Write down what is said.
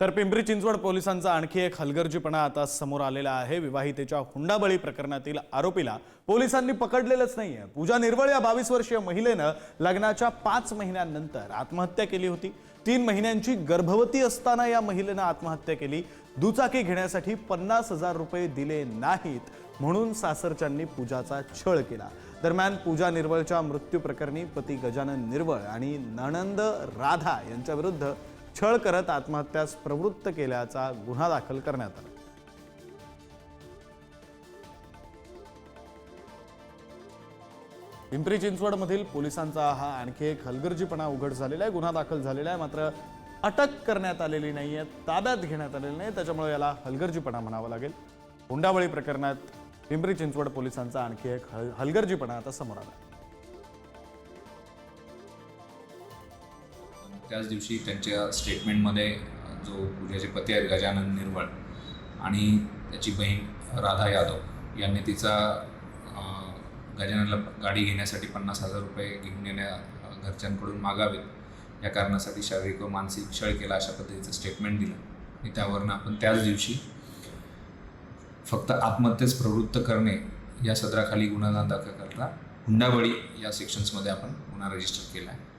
तर पिंपरी चिंचवड पोलिसांचा आणखी एक हलगर्जीपणा आता समोर आलेला आहे। विवाहितेच्या हुंडाबळी प्रकरणातील आरोपीला पोलिसांनी पकडलेलंच नाहीये। पूजा निर्वळ या 22 वर्षीय महिलेनं लग्नाच्या 5 महिन्यांनंतर आत्महत्या केली होती। 3 महिन्यांची गर्भवती असताना या महिलेनं आत्महत्या केली। दुचाकी घेण्यासाठी 50,000 रुपये दिले नाहीत म्हणून सासरच्यांनी पूजाचा छळ केला। दरम्यान पूजा निर्वळच्या मृत्यू प्रकरणी पती गजानन निर्वळ आणि नणंद राधा यांच्याविरुद्ध छळ करत आत्महत्यास प्रवृत्त केल्याचा गुन्हा दाखल करण्यात आला। पिंपरी चिंचवड मधील पोलिसांचा हा आणखी एक हलगर्जीपणा उघड झालेला आहे। गुन्हा दाखल झालेला आहे, मात्र अटक करण्यात आलेली नाहीये, ताब्यात घेण्यात आलेली नाही, त्याच्यामुळे याला हलगर्जीपणा म्हणावा लागेल। हुंडाबळी प्रकरणात पिंपरी चिंचवड पोलिसांचा आणखी एक हलगर्जीपणा आता समोर आला। त्याच दिवशी त्यांच्या स्टेटमेंटमध्ये जो पूजाचे पती आहेत गजानन निर्वळ आणि त्याची बहीण राधा यादव यांनी तिचा गजाननला गाडी घेण्यासाठी 50,000 रुपये घेऊन येण्या घरच्यांकडून मागावेत या कारणासाठी शारीरिक व मानसिक छळ केला अशा पद्धतीचं स्टेटमेंट दिलं आणि त्यावरून आपण त्याच दिवशी फक्त आत्महत्येस प्रवृत्त करणे या सदराखाली गुन्हा दाखल करता हुंडाबळी या सेक्शन्समध्ये आपण गुन्हा रजिस्टर केला आहे।